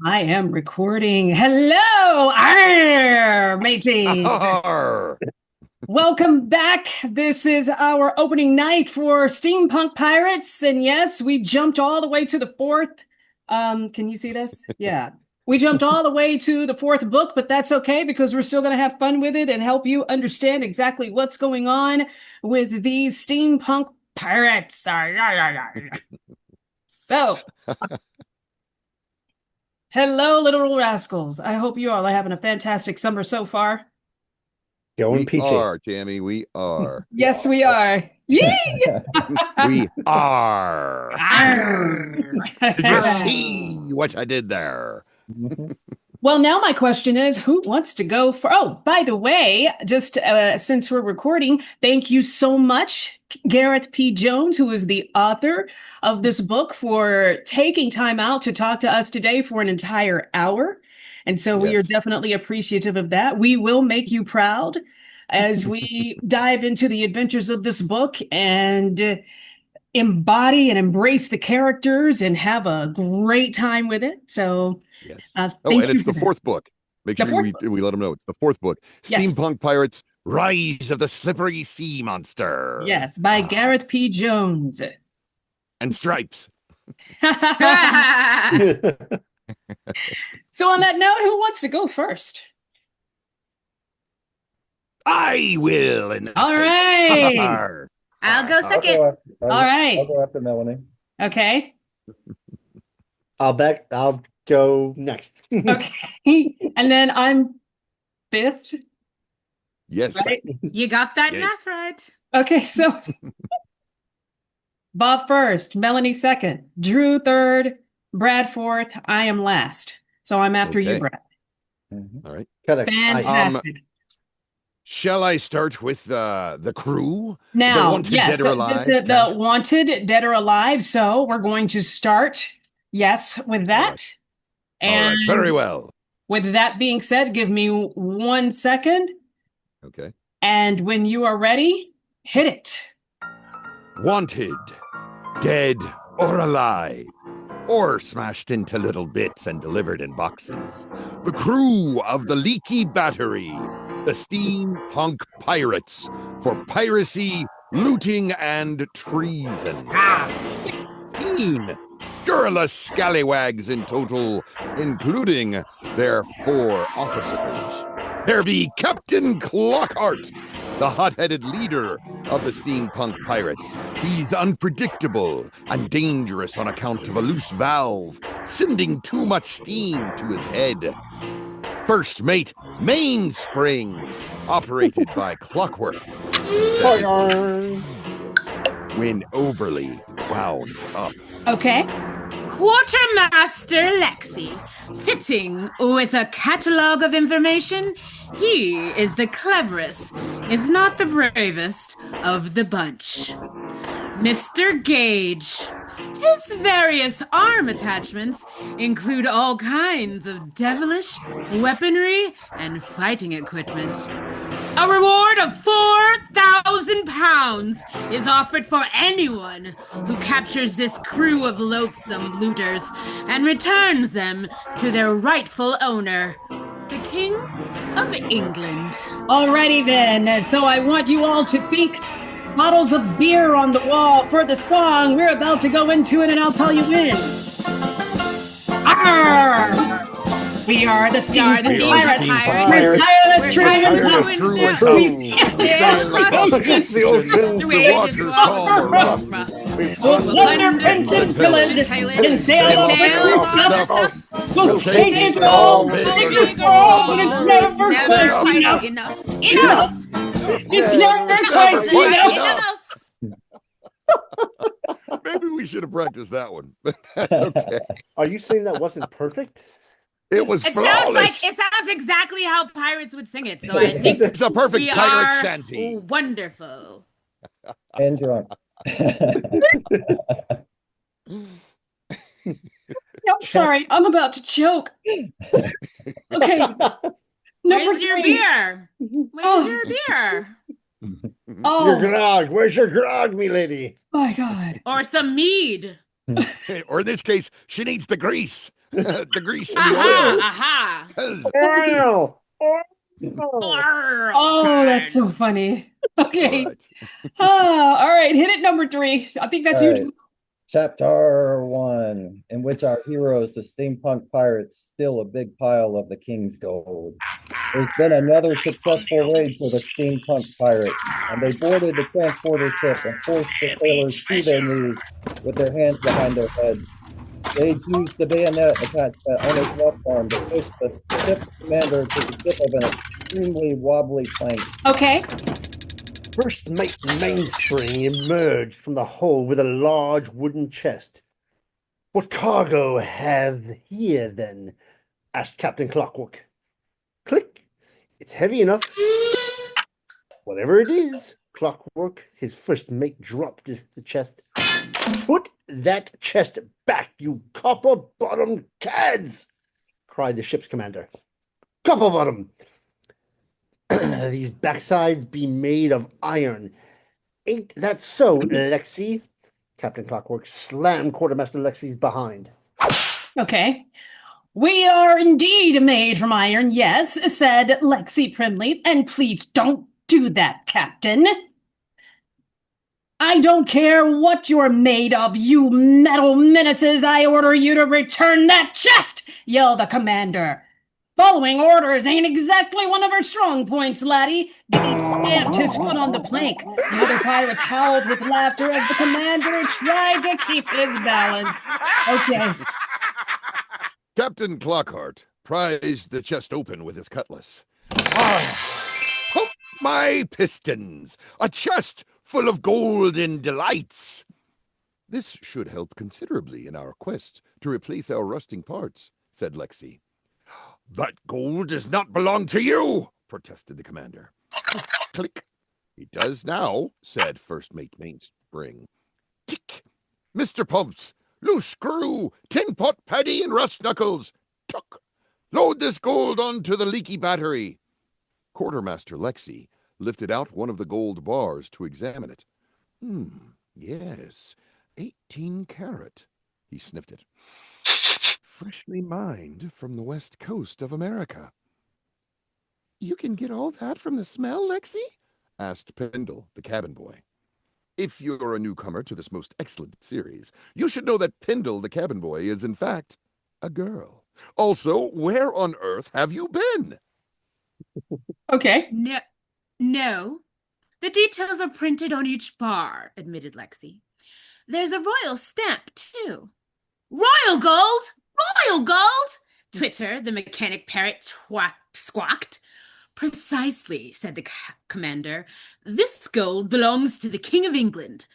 I am recording. Hello, matey. Arr! Welcome back. This is our opening night for Steampunk Pirates, and yes, we jumped all the way to the fourth. Can you see this? Yeah. We jumped all the way to the fourth book, but that's okay because we're still going to have fun with it and help you understand exactly what's going on with these steampunk pirates. So, hello, little rascals. I hope you all are having a fantastic summer so far. Going We peachy. are, Tammy. We are. Yes, we are. Yee! We are. Arr. Did you see what I did there? Well, now my question is, who wants to go for? Oh, by the way, just since we're recording, thank you so much, Gareth P. Jones, who is the author of this book, for taking time out to talk to us today for an entire hour. And so we are Yes. definitely appreciative of that. We will make you proud as we dive into the adventures of this book and embody and embrace the characters and have a great time with it. So Yes. Oh, thank and you it's for the that. fourth book. Make The sure fourth we book. we let them know it's the fourth book. Yes. Steampunk Pirates: Rise of the Slippery Sea Monster. Yes, by Ah, Gareth P. Jones. and Stripes. So on that note, who wants to go first? I will. In that All case. right. Arr. I'll go I'll second. go after, I'll, All right. I'll go after Melanie. Okay. I'll go next. Okay. And then I'm fifth, Yes. right? You got that Yes. math right. Okay, so Bob first, Melanie second, Drew third, Brad fourth. I am last. So I'm after you, Okay. Brad. All right. Fantastic. Shall I start with the crew? The Now, wanted yes, dead or alive the cast? wanted dead or alive. So we're going to start, yes, with All that. right. All And right. Very well. with that being said, give me 1 second. Okay. And when you are ready, hit it. Wanted, dead or alive, or smashed into little bits and delivered in boxes. The crew of the Leaky Battery, the Steampunk Pirates, for piracy, looting, and treason. 16 scurrilous scallywags in total, including their 4 officers. There be Captain Clockhart, the hot-headed leader of the steampunk pirates. He's unpredictable and dangerous on account of a loose valve, sending too much steam to his head. First mate, Mainspring, operated by clockwork. When overly wound up. Okay. Quartermaster Lexi, fitting with a catalog of information, he is the cleverest, if not the bravest, of the bunch. Mr. Gage. His various arm attachments include all kinds of devilish weaponry and fighting equipment. A reward of 4,000 pounds is offered for anyone who captures this crew of loathsome looters and returns them to their rightful owner, the King of England. Alrighty then. So I want you all to think bottles of beer on the wall for the song. We're about to go into it, and I'll tell you when. Arr! We are the Steampunk Pirates. We're tireless We'll plunder, pinch, and pillage, and sail over stuff. We'll take it all, take it all, but it's never quite enough. Enough! It's never quite enough! Maybe we should have practiced that one, but that's okay. Are you saying that wasn't perfect? It was It flawless. sounds exactly how pirates would sing it. So I think It's a perfect we pirate are shanty. wonderful. And drunk. I'm sorry, I'm about to choke. Okay. Number Where's your 3. beer? Where's your beer? Oh, Your grog. Where's your grog, me lady? my God. Or some mead? Or in this case, she needs the grease. The grease and the Aha! oil. Aha! 'Cause- Oil! Oil! Oh, that's so funny. Okay. All right. All right. Hit it number 3. I think that's All you. right. Chapter 1, in which our heroes, the steampunk pirates, steal a big pile of the king's gold. There's been another successful raid for the steampunk pirates, and they boarded the transporter ship and forced the sailors to their knees with their hands behind their heads. They used the bayonet attached to the owner's left arm to push the ship's commander to the tip of an extremely wobbly plank. Okay. First mate Mainspring emerged from the hole with a large wooden chest. What cargo have here, then? Asked Captain Clockwork. Click. It's heavy enough. Whatever it is, Clockwork, his first mate dropped the chest. Put that chest back, you copper-bottomed cads! Cried the ship's commander. Copper-bottom! These backsides be made of iron. Ain't that so, Lexi? Captain Clockwork slammed Quartermaster Lexi's behind. Okay. We are indeed made from iron, yes, said Lexi primly, and please don't do that, Captain. I don't care what you're made of, you metal menaces. I order you to return that chest, yelled the commander. Following orders ain't exactly one of our strong points, laddie. Gage stamped his foot on the plank. The other pirates howled with laughter as the commander tried to keep his balance. Okay. Captain Clockhart prized the chest open with his cutlass. Pump my pistons! A chest full of golden delights! This should help considerably in our quest to replace our rusting parts, said Lexi. That gold does not belong to you, protested the commander. Click. It does now, said First Mate Mainspring. Tick. Mr. Pumps, loose screw, tin pot Paddy and rust knuckles. Tuck. Load this gold onto the leaky battery. Quartermaster Lexi lifted out one of the gold bars to examine it. Yes, 18 carat. He sniffed it. Freshly mined from the west coast of America. You can get all that from the smell, Lexi? Asked Pendle, the cabin boy. If you're a newcomer to this most excellent series, you should know that Pendle, the cabin boy, is in fact a girl. Also, where on earth have you been? Okay. No. The details are printed on each bar, admitted Lexi. There's a royal stamp, too. Royal gold! Royal gold! Twitter, the mechanic parrot, squawked. Precisely, said the commander. This gold belongs to the King of England.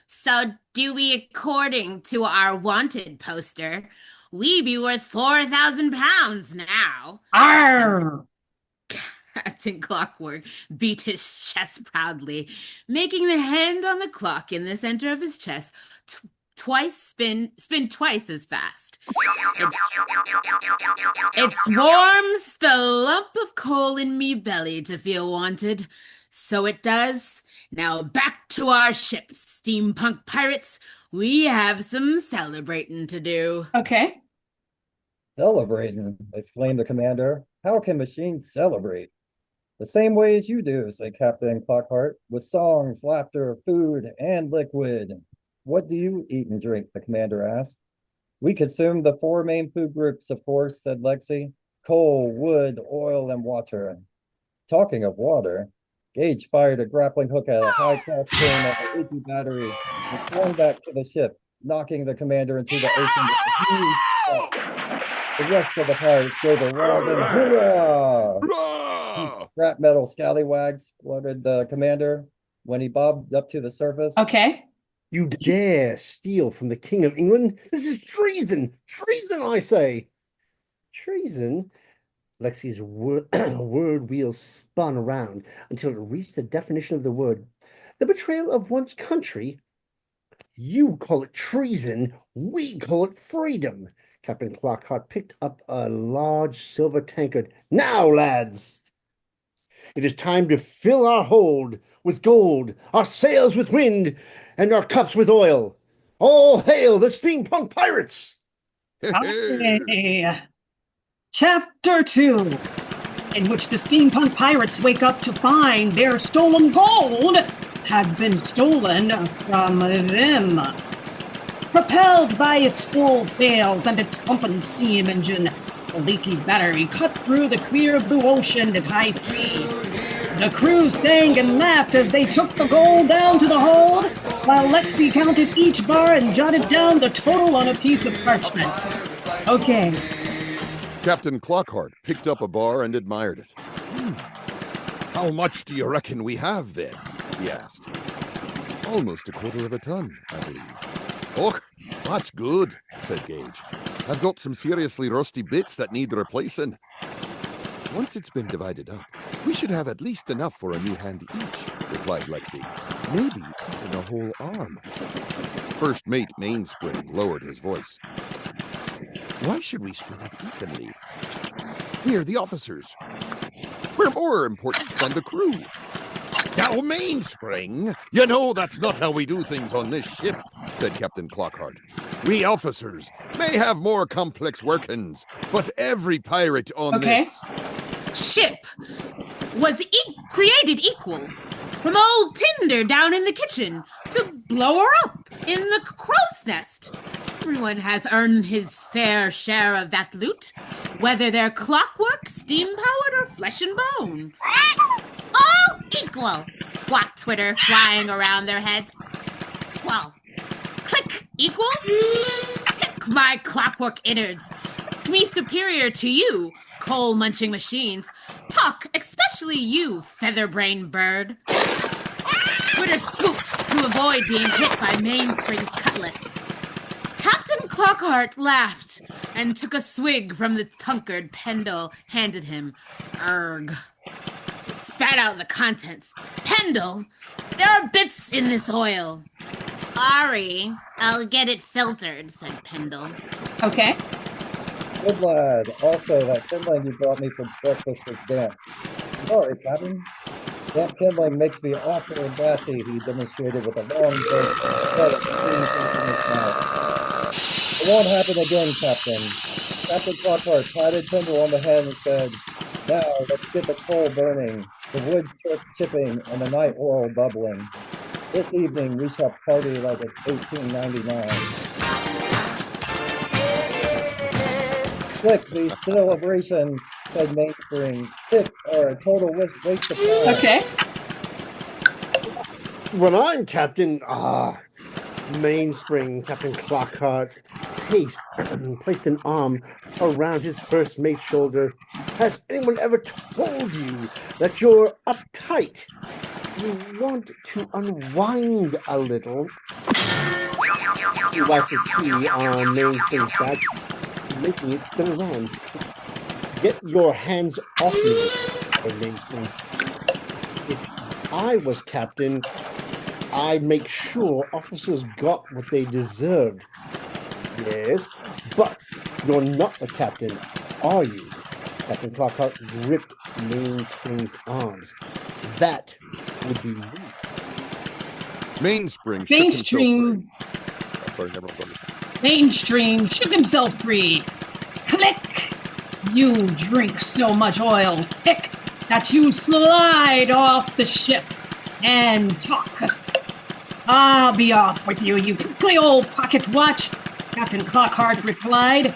So do we according to our wanted poster. We be worth 4,000 pounds now. Arr! Captain Clockwork beat his chest proudly, making the hand on the clock in the center of his chest spin twice as fast. It swarms the lump of coal in me belly to feel wanted. So it does. Now back to our ship, steampunk pirates. We have some celebrating to do. Okay. Celebrating, exclaimed the commander. How can machines celebrate? The same way as you do, said Captain Clockhart, with songs, laughter, food, and liquid. What do you eat and drink? The commander asked. We consume the 4 main food groups, of course, said Lexi. Coal, wood, oil, and water. Talking of water, Gage fired a grappling hook at a high-craft chain at the leaky battery and swung back to the ship, knocking the commander into the ocean with a huge shock. The rest of the pirates gave a round and hurrah! Hurrah! Scrap metal scallywags, spluttered the commander when he bobbed up to the surface. Okay. You dare steal from the King of England? This is treason! Treason, I say! Treason? Lexi's word wheel spun around until it reached the definition of the word. The betrayal of one's country? You call it treason, we call it freedom. Captain Clockhart picked up a large silver tankard. Now, lads! It is time to fill our hold with gold, our sails with wind, and our cups with oil. All hail the steampunk pirates! Okay. Chapter 2, in which the steampunk pirates wake up to find their stolen gold has been stolen from them. Propelled by its full sails and its pumping steam engine, the leaky battery cut through the clear blue ocean at high speed. The crew sang and laughed as they took the gold down to the hold, while Lexi counted each bar and jotted down the total on a piece of parchment. Okay. Captain Clockhart picked up a bar and admired it. How much do you reckon we have then? He asked. Almost 1/4 of a ton, I believe. Oh, that's good, said Gage. I've got some seriously rusty bits that need replacing. Once it's been divided up, we should have at least enough for a new hand each, replied Lexi. Maybe even a whole arm. First mate Mainspring lowered his voice. Why should we split it evenly? We're the officers. We're more important than the crew. Now, Mainspring, you know that's not how we do things on this ship, said Captain Clockhart. We officers may have more complex workings, but every pirate on this ship was created equal. From old Tinder down in the kitchen to blow her up in the crow's nest. Everyone has earned his fair share of that loot, whether they're clockwork, steam-powered, or flesh and bone. All equal, squawked Twitter, flying around their heads. Well, click, equal? Tick my clockwork innards. Me superior to you, coal-munching machines. Talk, especially you, feather-brained bird. Twitter swooped to avoid being hit by Mainspring's cutlass. Captain Clockhart laughed and took a swig from the tankard Pendle handed him. Erg. Spat out the contents. Pendle, there are bits in this oil. Sorry, I'll get it filtered, said Pendle. Okay. Good lad. Also, that kindling you brought me for breakfast was damp. Sorry, Captain. Damp kindling makes me awful and batty, he demonstrated with a long burst of in his mouth. It won't happen again, Captain. Captain Clockhart patted Pendle on the head and said, now, let's get the coal burning, the wood chipping, and the night oil bubbling. This evening, we shall party like it's 1899. Slick, these celebrations, said Mainspring. Six are a total waste of time. Okay. When I'm Captain, Mainspring, Captain Clockhart, placed an arm around his first mate's shoulder. Has anyone ever told you that you're uptight? You want to unwind a little. You wipe the key on Mainspring's back, making it spin around. Get your hands off me, Mainspring. If I was captain, I'd make sure officers got what they deserved. Yes, but you're not the captain, are you? Captain Clockhart gripped Mainspring's arms. That would be rude. Mainspring Mainstream shook himself free. Click! You drink so much oil, tick, that you slide off the ship and talk. I'll be off with you, you ugly old pocket watch, Captain Clockhart replied.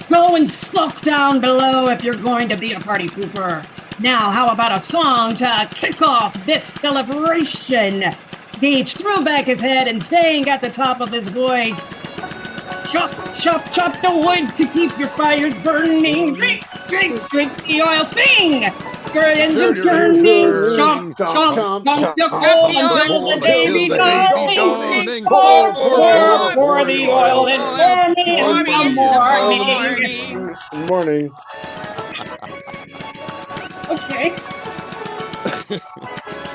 Go and sulk down below if you're going to be a party pooper. Now, how about a song to kick off this celebration? Gage threw back his head and sang at the top of his voice, chop, chop, chop the wood to keep your fires burning. Drink, drink, drink the oil. Sing! Your engines turning. Chomp, chomp, chomp the coal until the day be dawning. Pour the oil and pour me in the morning. Morning. Okay.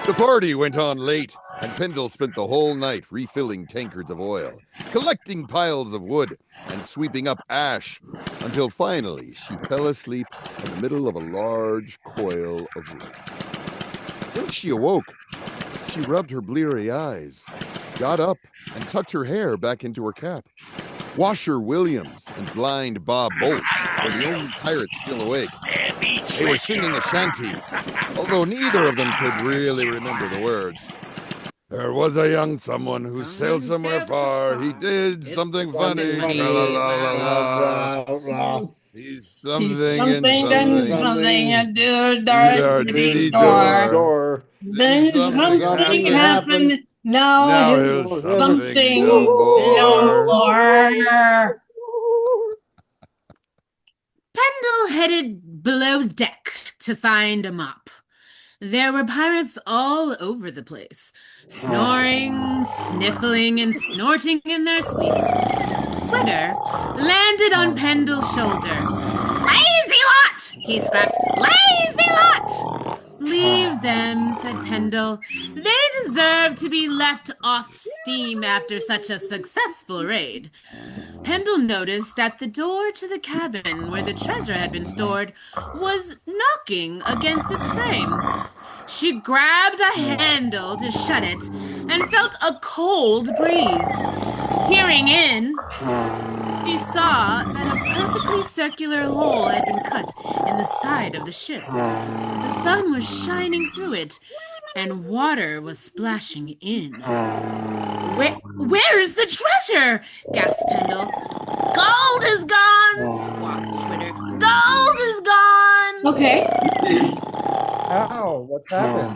The party went on late, and Pendle spent the whole night refilling tankards of oil, collecting piles of wood, and sweeping up ash, until finally she fell asleep in the middle of a large coil of wood. When she awoke, she rubbed her bleary eyes, got up, and tucked her hair back into her cap. Washer Williams and Blind Bob Bolt were the only pirates still awake. They were singing a shanty, although neither of them could really remember the words. There was a young someone who sailed somewhere far. He did something funny. La la la la. He's something and something, a dude, diddy door. Then something happened. Now he'll something no no more. more. Pendle headed below deck to find a mop. There were pirates all over the place, snoring, sniffling, and snorting in their sleep. Twitter landed on Pendle's shoulder. "Lazy lot!" he scrapped. "Lazy lot!" "Leave them," said Pendle. "They deserve to be left off steam after such a successful raid." Pendle noticed that the door to the cabin where the treasure had been stored was knocking against its frame. She grabbed a handle to shut it and felt a cold breeze. Peering in, she saw that a perfectly circular hole had been cut in the side of the ship. The sun was shining through it, and water was splashing in. Where's the treasure?" gasped Pendle. "Gold is gone," squawked Twitter. "Gold is gone." Okay. Ow, what's happened?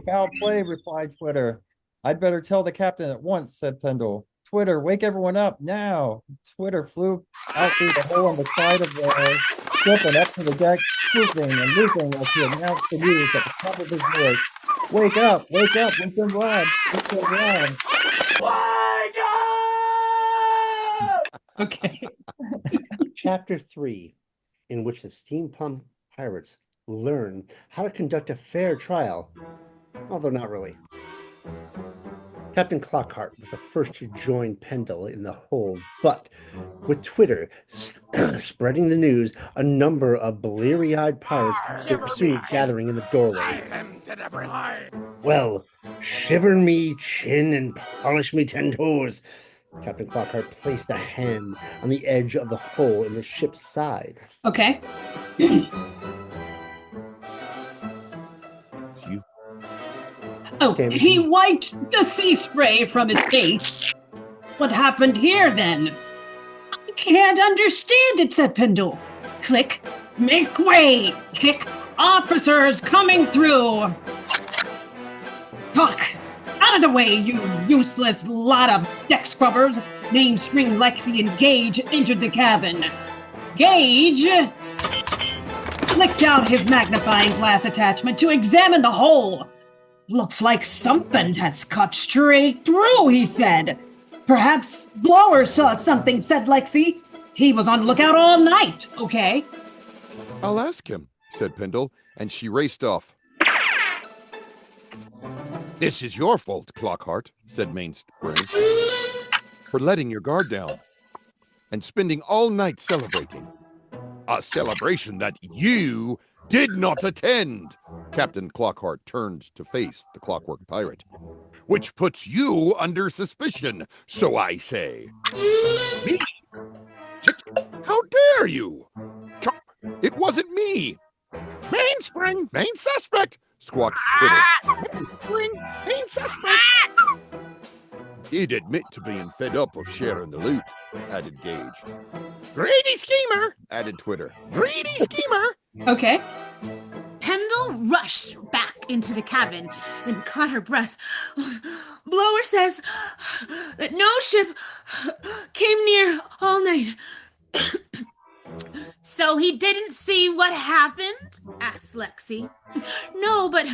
Foul play, replied Twitter. "I'd better tell the captain at once," said Pendle. "Twitter, wake everyone up now." Twitter flew out through the hole on the side of the ship and up to the deck, swooping and looping as he announced the news at the top of his voice. Wake up, we've been robbed, we've been robbed." Okay. Chapter 3, in which the steampunk pirates learn how to conduct a fair trial, although not really. Captain Clockhart was the first to join Pendle in the hold, but with Twitter spreading the news, a number of bleary-eyed pirates were soon gathering in the doorway. "Well, shiver me chin and polish me 10 toes." Captain Clockhart placed a hand on the edge of the hole in the ship's side. Okay. You. Oh, he wiped the sea spray from his face. "What happened here, then?" "I can't understand it," said Pendle. Click. "Make way! Tick! Officers coming through!" "Talk! Out of the way, you useless lot of deck scrubbers!" Mainspring, Lexi, and Gage entered the cabin. Gage flicked out his magnifying glass attachment to examine the hole. "Looks like something has cut straight through," he said. "Perhaps Blower saw something," said Lexi. "He was on lookout all night, okay?" "I'll ask him," said Pendle, and she raced off. "This is your fault, Clockhart," said Mainspring, "for letting your guard down and spending all night celebrating. A celebration that you did not attend." Captain Clockhart turned to face the Clockwork Pirate. "Which puts you under suspicion, so I say." "Me? How dare you?" "It wasn't me." "Mainspring, main suspect," squawked Twitter. "Mainspring, main suspect." "He'd admit to being fed up of sharing the loot," added Gage. "Greedy schemer," added Twitter. "Greedy schemer." Okay. Pendle rushed back into the cabin and caught her breath. "Blower says that no ship came near all night." "So he didn't see what happened?" asked Lexi. "No, but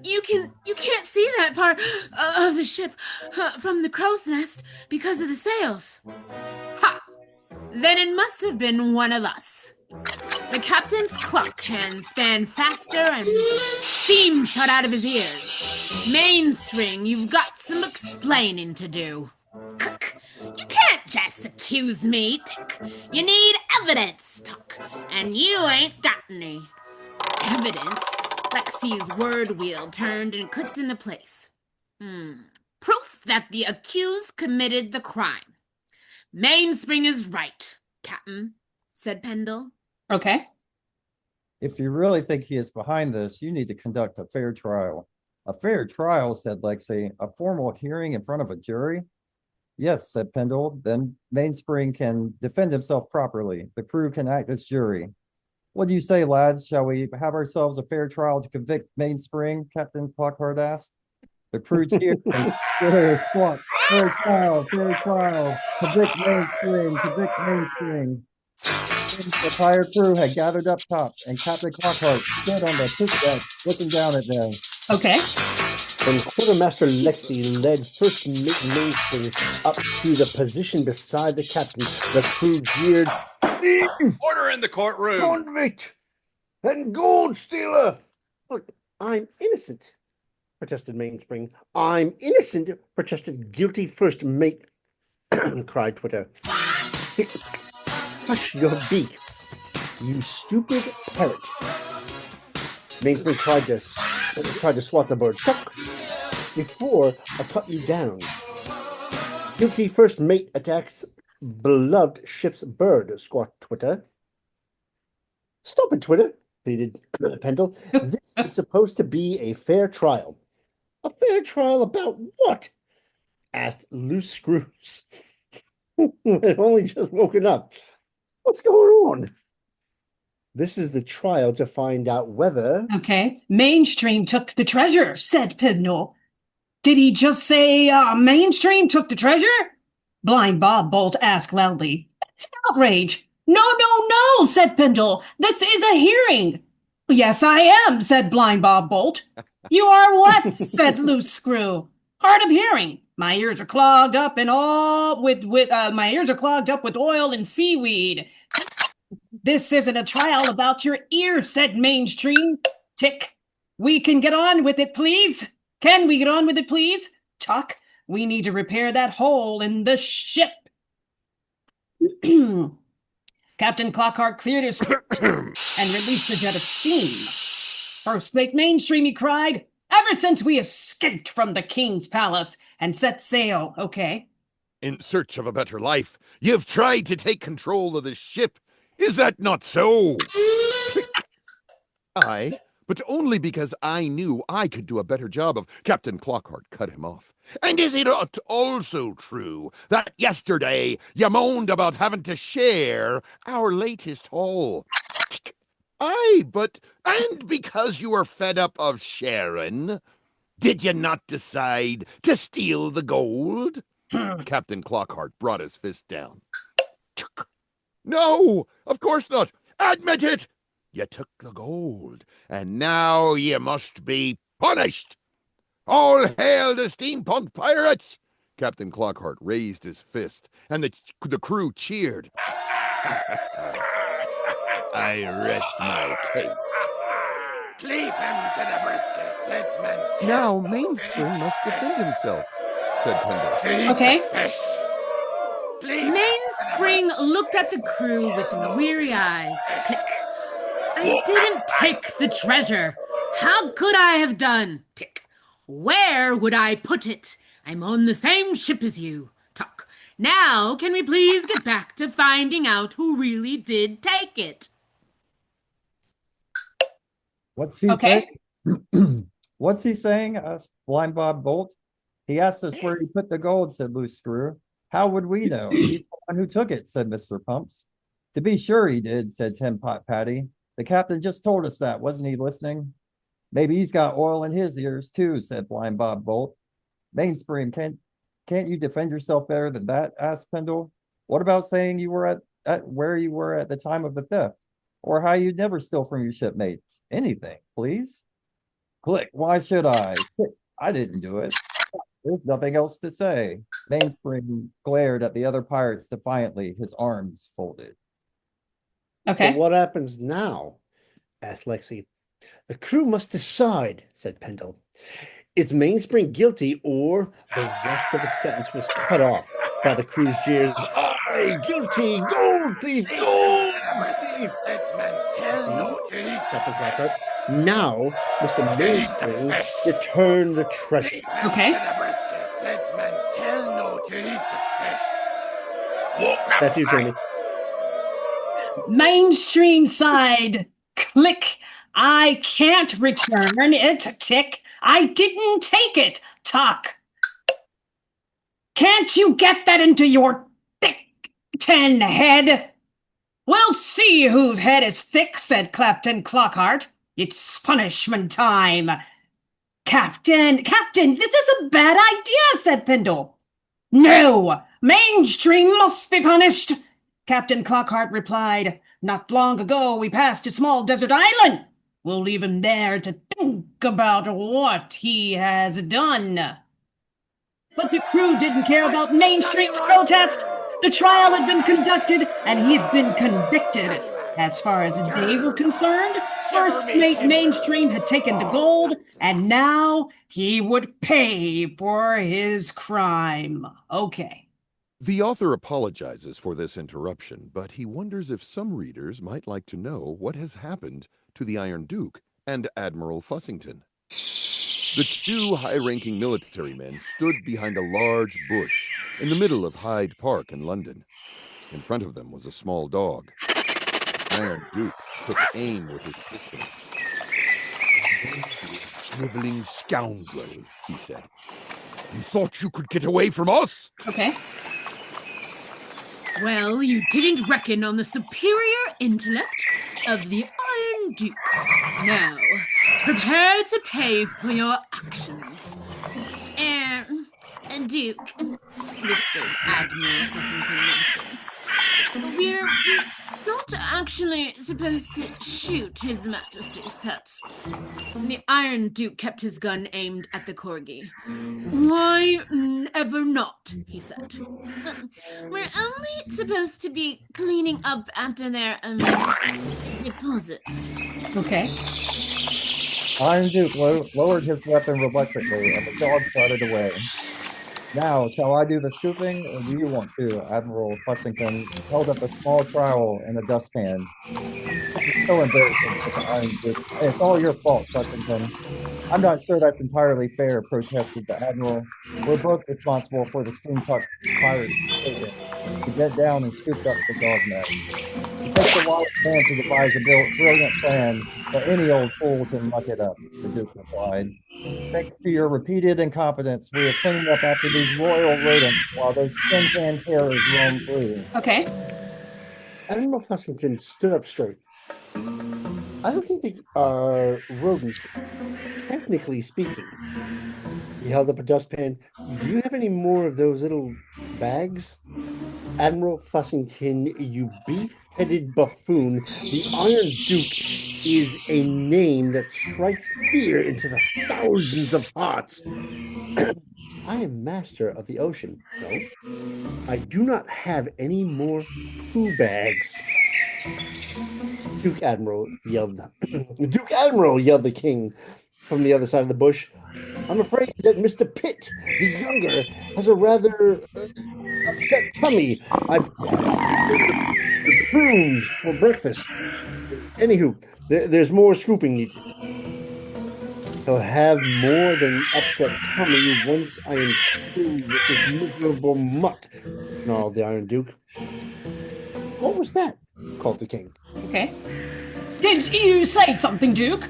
you can't see that part of the ship from the crow's nest because of the sails." "Ha! Then it must have been one of us." The captain's clock hand span faster and steam shot out of his ears. "Mainspring, you've got some explaining to do." "You can't just accuse me, Tick. You need evidence, Tuck, and you ain't got any." "Evidence?" Lexi's word wheel turned and clicked into place. "Proof that the accused committed the crime." Mainspring is right, Captain, said Pendle. Okay. If you really think he is behind this, you need to conduct a fair trial. A fair trial, said Lexi, a formal hearing in front of a jury? Yes, said Pendle, then Mainspring can defend himself properly. The crew can act as jury. What do you say, lads? Shall we have ourselves a fair trial to convict Mainspring? Captain Clockhart asked. The crew cheered. Fair trial, convict Mainspring, convict Mainspring. The entire crew had gathered up top, and Captain Clockhart stood on the poop deck, looking down at them. Okay. When Quartermaster Lexi led first mate Mainspring up to the position beside the captain, the crew jeered, Order in the courtroom. "Convict and gold stealer!" "Look, I'm innocent," protested Mainspring. "I'm innocent," protested guilty first mate, cried Twitter. "Hush your beak, you stupid parrot." Mainspring tried to swat the bird. "Chuck, before I cut you down." "Guilty first mate attacks beloved ship's bird," squawked Twitter. "Stop it, Twitter," pleaded Pendle. "This is supposed to be a fair trial." "A fair trial about what?" asked Loose Screws, who had only just woken up. "What's going on?" "This is the trial to find out whether..." Okay. Mainstream took the treasure, said Pendle. Did he just say Mainstream took the treasure? Blind Bob Bolt asked loudly. It's outrage. No, said Pendle. This is a hearing. Yes, I am, said Blind Bob Bolt. You are what? said Loose Screw. Hard of hearing. My ears are clogged up and all my ears are clogged up with oil and seaweed. This isn't a trial about your ears, said Mainstream. Tick. We can get on with it, please. Can we get on with it, please? Tuck. We need to repair that hole in the ship. Captain Clockhart cleared his throat and released a jet of steam. First mate Mainstream, he cried. Ever since we escaped from the king's palace and set sail, okay? In search of a better life, you've tried to take control of the ship. Is that not so? Aye, but only because I knew I could do a better job of... Captain Clockhart cut him off. And is it not also true that yesterday you moaned about having to share our latest haul? Aye, but... And because you were fed up of sharing, did you not decide to steal the gold? Captain Clockhart brought his fist down. No, of course not. Admit it. You took the gold, and now you must be punished. All hail the steampunk pirates! Captain Clockhart raised his fist, and the crew cheered. I rest my case. Cleave him to the brisket, dead man. Now Mainspring must defend himself, said Pendle. Feed Okay. the fish. Mainspring looked at the crew with weary eyes. Click. I didn't take the treasure. How could I have done? Tick. Where would I put it? I'm on the same ship as you. Tuck. Now, can we please get back to finding out who really did take it? What's he Okay. saying? What's he saying? Asked Blind Bob Bolt. He asked us where he put the gold, said Loose Screw. How would we know? He's the one who took it, said Mr. Pumps. To be sure he did, said Tin Pot Patty. The captain just told us that, wasn't he listening? Maybe he's got oil in his ears too, said Blind Bob Bolt. Mainspring, can't you defend yourself better than that? Asked Pendle. What about saying you were at where you were at the time of the theft? Or how you'd never steal from your shipmates? Anything, please. Click, why should I? Click, I didn't do it. There's nothing else to say. Mainspring glared at the other pirates defiantly, his arms folded. Okay. "But what happens now?" asked Lexi. "The crew must decide," said Pendle. "Is Mainspring guilty, or..." The rest of the sentence was cut off by the crew's jeers. "Aye, guilty! Gold thief! Gold thief!" Dead man, tell no to eat the Captain Clockhart. fish. "Now, Mr. Mainspring, return the treasure." Okay. To the brisket, dead man, tell no to eat the fish. That's you, Tony. Mainstream side. Click. I can't return it. Tick. I didn't take it. Talk. Can't you get that into your thick tin head? We'll see whose head is thick, said Captain Clockhart. It's punishment time. Captain, this is a bad idea, said Pendle. No, Mainstream must be punished, Captain Clockhart replied. Not long ago we passed a small desert island. We'll leave him there to think about what he has done. But the crew didn't care about Mainstream's protest. The trial had been conducted, and he had been convicted. As far as they were concerned, First Mate Mainstream had taken the gold, and now he would pay for his crime. Okay. The author apologizes for this interruption, but he wonders if some readers might like to know what has happened to the Iron Duke and Admiral Fussington. The two high-ranking military men stood behind a large bush in the middle of Hyde Park in London. In front of them was a small dog. The Iron Duke took aim with his pistol. "Sniveling scoundrel," he said. "You thought you could get away from us?" Okay. Well, you didn't reckon on the superior intellect of the Iron Duke. Now, prepare to pay for your actions. Duke, whispered Admiral Fussington. We're not actually supposed to shoot His Majesty's pets. The Iron Duke kept his gun aimed at the corgi. Why ever not, he said. We're only supposed to be cleaning up after their deposits. Okay. Iron Duke lowered his weapon reluctantly, and the dog trotted away. Now, shall I do the scooping, or do you want to? Admiral Fussington held up a small trowel in a dustpan. It's so embarrassing for the Iron Duke. Hey, it's all your fault, Fussington. I'm not sure that's entirely fair, protested the Admiral. We're both responsible for the steampunk pirate statement. He bent down and scooped up the dog net. It takes a wise man to devise a brilliant plan, but any old fool can muck it up, the Duke replied. Thanks to your repeated incompetence, we have cleaned up after these royal rodents while those tin-can terrors roam free. Okay. Admiral Fussington stood up straight. I don't think they are rodents, technically speaking. He held up a dustpan. Do you have any more of those little bags? Admiral Fussington, you beef-headed buffoon, the Iron Duke is a name that strikes fear into the thousands of hearts. I am master of the ocean. No, I do not have any more poo bags. Duke Admiral yelled the king from the other side of the bush. I'm afraid that Mr. Pitt, the younger, has a rather upset tummy. I've the prunes for breakfast. Anywho, there's more scooping needed. He'll have more than upset tummy once I am through with this miserable mutt, snarled the Iron Duke. What was that? Called the king. Okay. Did you say something, Duke?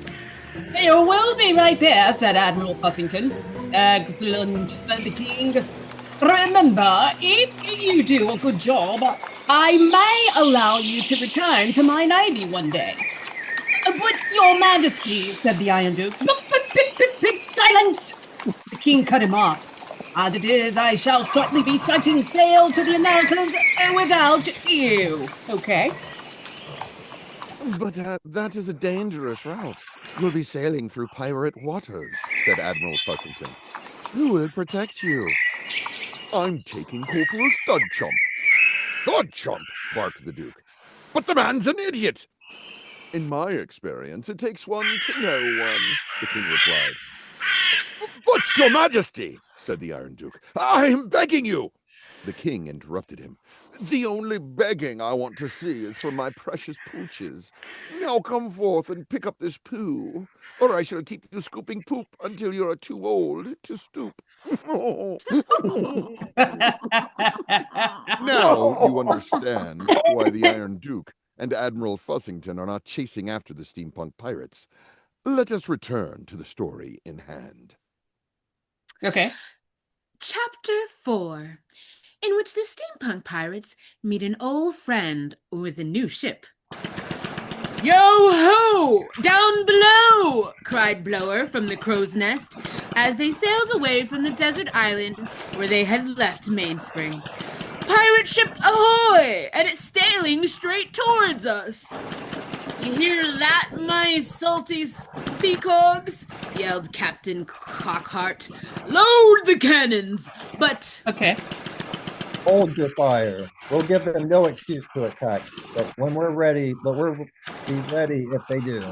You will be right there, said Admiral Fussington. Excellent, said the king. Remember, if you do a good job, I may allow you to return to my navy one day. But, Your Majesty, said the Iron Duke. Silence! The king cut him off. As it is, I shall shortly be setting sail to the Americas without you. Okay. But that is a dangerous route. You'll be sailing through pirate waters, said Admiral Fussington. Who will protect you? I'm taking Corporal Thudchump. Thudchump, barked the Duke. But the man's an idiot. In my experience, it takes one to know one, the king replied. But, Your Majesty, said the Iron Duke, I am begging you. The king interrupted him. The only begging I want to see is for my precious pooches. Now come forth and pick up this poo, or I shall keep you scooping poop until you're too old to stoop. Now you understand why the Iron Duke and Admiral Fussington are not chasing after the steampunk pirates. Let us return to the story in hand. Okay. Chapter 4, in which the steampunk pirates meet an old friend with a new ship. Yo-ho! Down below! Cried Blower from the crow's nest as they sailed away from the desert island where they had left Mainspring. Pirate ship ahoy! And it's sailing straight towards us! You hear that, my salty seacogs? Yelled Captain Clockhart. Load the cannons! But... Okay. Hold your fire. We'll give them no excuse to attack. But when we're ready, we'll be ready if they do.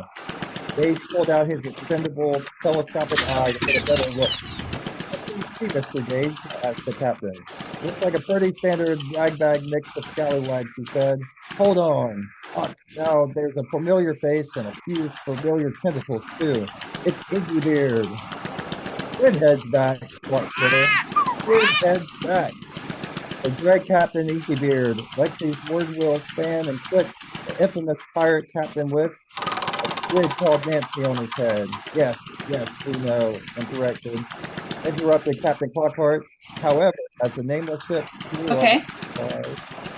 Gage pulled out his expendable telescopic eye to get a better look. What do you see, Mr. Gage? Asked the captain. Looks like a pretty standard rag-bag mix of scallywags, he said. Hold on. Now there's a familiar face and a few familiar tentacles, too. It's Iggy Beard. Redhead's back, Clark Twitter. Redhead's back. The Dread Captain Inkybeard, Lexi's word will expand and click the infamous pirate captain with a squid called Nancy on his head. Yes, we know, interrupted Captain Clockhart. However, as the nameless ship... Okay.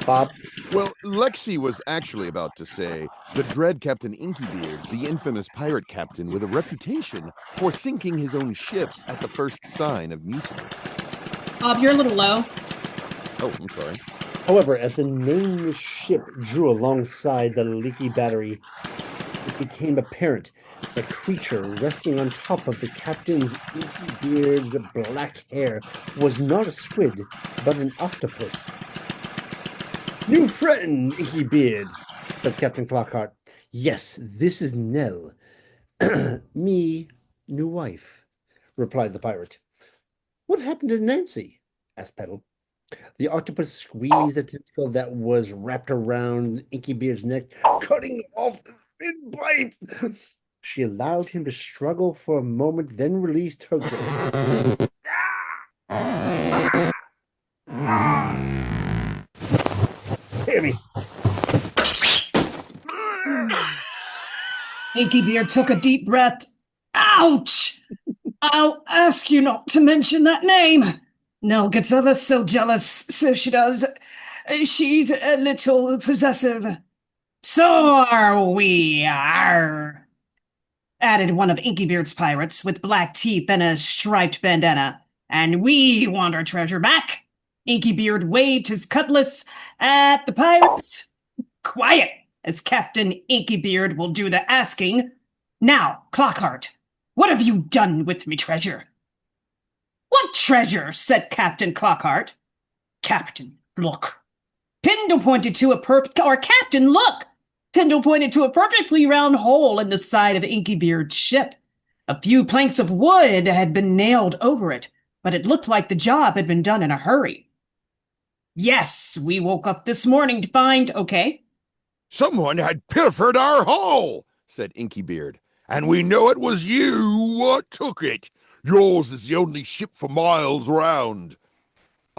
Bob? Well, Lexi was actually about to say the dread Captain Inkybeard, the infamous pirate captain with a reputation for sinking his own ships at the first sign of mutiny. Bob, you're a little low. Oh, I'm sorry. However, as the nameless ship drew alongside the leaky battery, it became apparent the creature resting on top of the captain's inky beard's black hair was not a squid, but an octopus. New friend, Inky Beard, said Captain Clockhart. Yes, this is Nell. Me, new wife, replied the pirate. What happened to Nancy? Asked Petal. The octopus squeezed a tentacle that was wrapped around Inky Beard's neck, cutting off his pipe. She allowed him to struggle for a moment, then released her grip. Hear me. Inky Beard took a deep breath. Ouch! I'll ask you not to mention that name. Nell gets ever so jealous, so she does. She's a little possessive. So are we, added one of Inkybeard's pirates with black teeth and a striped bandana. And we want our treasure back. Inkybeard waved his cutlass at the pirates. Quiet, as Captain Inkybeard will do the asking. Now, Clockhart, what have you done with me treasure? What treasure? Said Captain Clockhart. Captain, look. Pendle pointed to Captain, look! Pendle pointed to a perfectly round hole in the side of Inkybeard's ship. A few planks of wood had been nailed over it, but it looked like the job had been done in a hurry. Yes, we woke up this morning to find, okay? Someone had pilfered our hull, said Inkybeard, and we know it was you what took it. Yours is the only ship for miles round.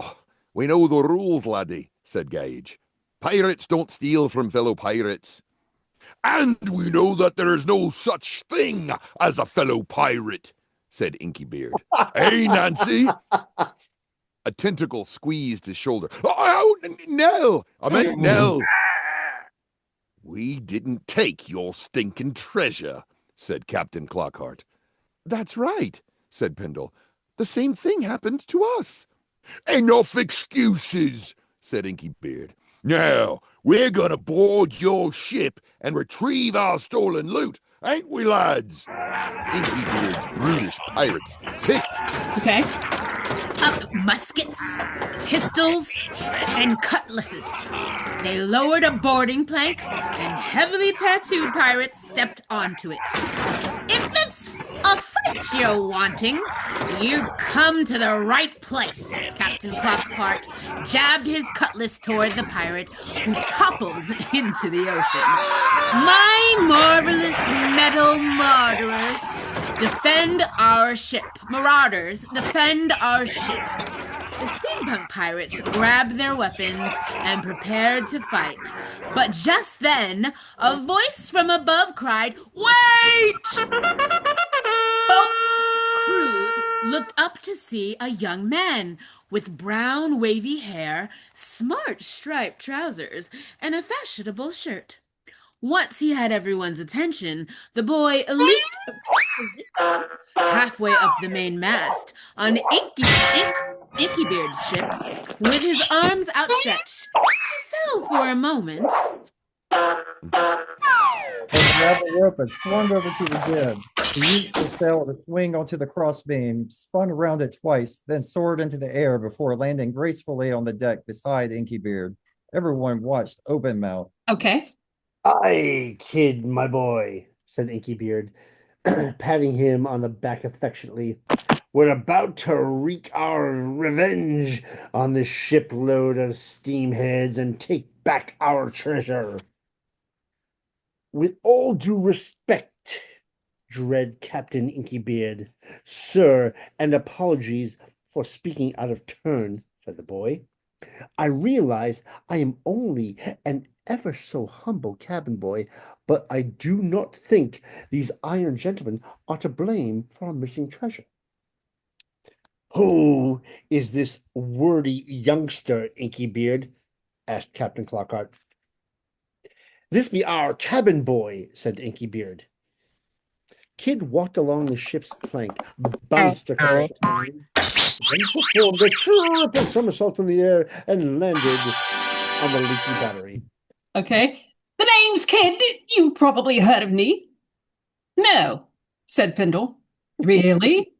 Oh, we know the rules, laddie, said Gage. Pirates don't steal from fellow pirates. And we know that there is no such thing as a fellow pirate, said Inkybeard. Hey, Nancy? A tentacle squeezed his shoulder. Oh, Nell! I meant Nell. We didn't take your stinking treasure, said Captain Clockhart. That's right, said Pendle. The same thing happened to us. Enough excuses, said Inkybeard. Now, we're gonna board your ship and retrieve our stolen loot, ain't we, lads? Inkybeard's brutish pirates picked. Okay. Up muskets, pistols, and cutlasses. They lowered a boarding plank, and heavily tattooed pirates stepped onto it. If it's a fight what you're wanting, you come to the right place. Captain Clockhart jabbed his cutlass toward the pirate, who toppled into the ocean. My marvelous metal marauders, defend our ship. Marauders, defend our ship. The steampunk pirates grabbed their weapons and prepared to fight. But just then, a voice from above cried, "Wait!" Both crews looked up to see a young man with brown wavy hair, smart striped trousers, and a fashionable shirt. Once he had everyone's attention, the boy leaped halfway up the main mast on Inkybeard's ship with his arms outstretched. He fell for a moment. Then grabbed the rope and swung over to the jib. He used the sail to swing onto the crossbeam, spun around it twice, then soared into the air before landing gracefully on the deck beside Inkybeard. Everyone watched open-mouthed. Okay. Aye, kid, my boy, said Inkybeard, patting him on the back affectionately. We're about to wreak our revenge on this shipload of steamheads and take back our treasure. With all due respect, dread Captain Inkybeard, sir, and apologies for speaking out of turn, said the boy. I realize I am only an ever so humble cabin boy, but I do not think these iron gentlemen are to blame for our missing treasure. Who is this wordy youngster, Inkybeard? Asked Captain Clockhart. This be our cabin boy, said Inkybeard. Kid walked along the ship's plank, bounced a couple of times, then performed a triple somersault in the air and landed on the leaky battery. Okay. The name's Kid. You've probably heard of me. No, said Pendle. Really?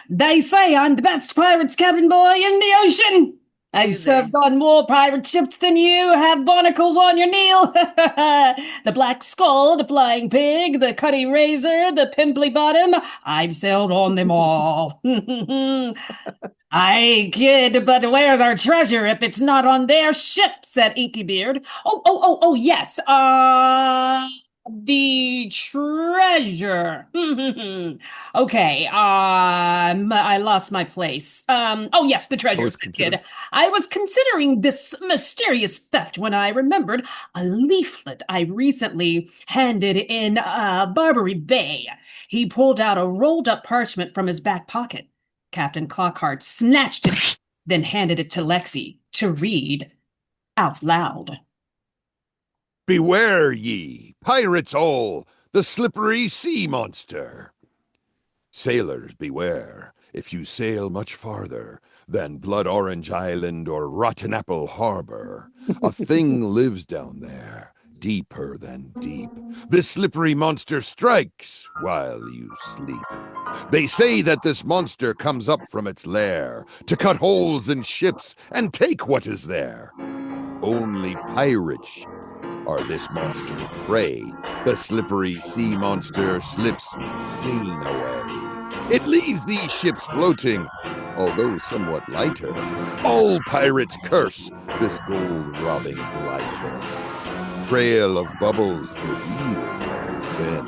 They say I'm the best pirate's cabin boy in the ocean. I've served on more pirate ships than you have barnacles on your kneel. The Black Skull, the Flying Pig, the Cutty Razor, the Pimply Bottom. I've sailed on them all. Aye, kid, but where's our treasure if it's not on their ship? Said Inkybeard. Oh, yes. The treasure. Okay, I lost my place. Oh yes, the treasure, kid. I was considering this mysterious theft when I remembered a leaflet I recently handed in Barbary Bay. He pulled out a rolled up parchment from his back pocket. Captain Clockhart snatched it, then handed it to Lexi to read out loud. Beware ye, pirates all, the slippery sea monster. Sailors, beware, if you sail much farther than Blood Orange Island or Rotten Apple Harbor. A thing lives down there, deeper than deep. This slippery monster strikes while you sleep. They say that this monster comes up from its lair to cut holes in ships and take what is there. Only pirates are this monster's prey. The slippery sea monster slips clean away. It leaves these ships floating, although somewhat lighter. All pirates curse this gold-robbing blighter. Trail of bubbles reveal where it's been,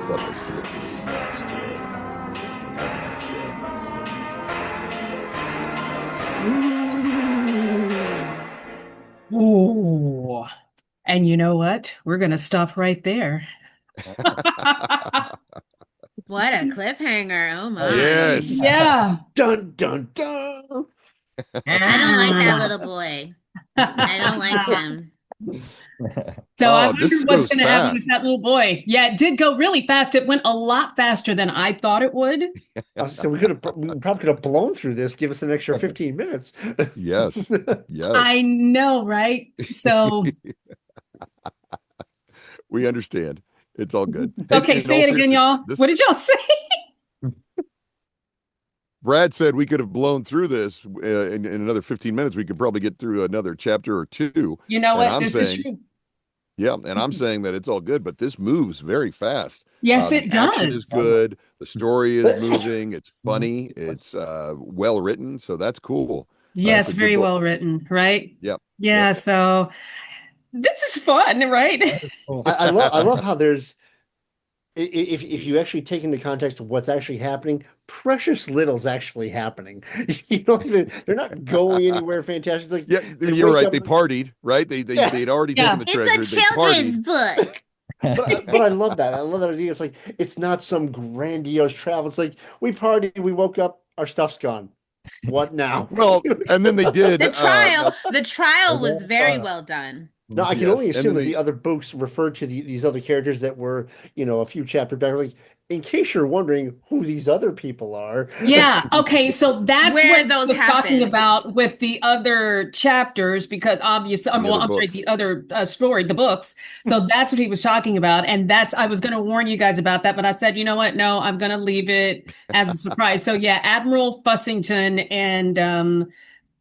but the slippery monster has never been seen. Ooh. And you know what? We're going to stop right there. What a cliffhanger. Oh my. Yes. Yeah. Dun, dun, dun. I don't like that little boy. I don't like him. So I Oh, wonder this what's goes going to happen fast. with that little boy. Yeah, it did go really fast. It went a lot faster than I thought it would. So we probably could have blown through this, give us an extra 15 minutes. Yes. Yes. I know, right? So, We understand. It's all good. okay, In say all it again, seriousness, y'all. What did y'all say? Brad said we could have blown through this in another 15 minutes. We could probably get through another chapter or two. You know And what? I'm This is saying, true. Yeah, and I'm saying that it's all good, but this moves very fast. Yes, The it action is does. good. The story is moving. It's funny. It's well written, so that's cool. It's Yes, a good very book. well written, right? Yep. Yep. Yeah, so this is fun, right? That is cool. I love how there's if you actually take into context of what's actually happening, precious little's actually happening. You know, they're not going anywhere fantastic. It's like Yeah, they you're wake right. up. They partied, right? Yeah. They'd already Yeah. taken the treasure. It's a They children's partied. book. But I love that. I love that idea. It's like it's not some grandiose travel. It's like we partied, we woke up, our stuff's gone. What now? Well, and then they did. The trial They're was on very trial. well done. Now I can Yes, only and assume then that they the other books referred to these other characters that were, a few chapters back. Like, in case you're wondering who these other people are. Yeah, okay, so that's Where what those we're talking happened. about with the other chapters, because obviously, The well, other I'm sorry, books. the other story, the books. So that's what he was talking about, and I was going to warn you guys about that, but I said, you know what? No, I'm going to leave it as a surprise. So yeah, Admiral Fussington and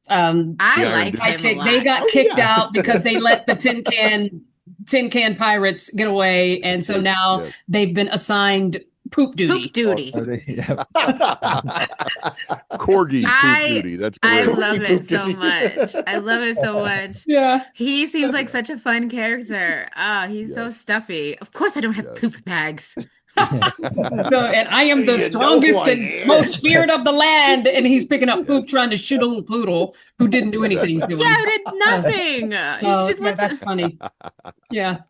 I The Iron like Duke. him a they lot. got Oh kicked yeah. out because they let the tin can pirates get away, and so Escape. now Yes. they've been assigned poop duty. Poop duty. Yeah. Corgi poop I duty. That's I great. love Corgi it poop so duty. much. I love it so much. Yeah. He seems like such a fun character. Ah, he's so Yes. stuffy. Of course, I don't have Yes. poop bags. So, and I am the You know who strongest I and am. most feared of the land. And he's picking up poop, Yes. trying to shoot a little poodle who didn't do anything Exactly. to Yeah, him. I did nothing. He Oh, just yeah, wants that's to. funny. Yeah.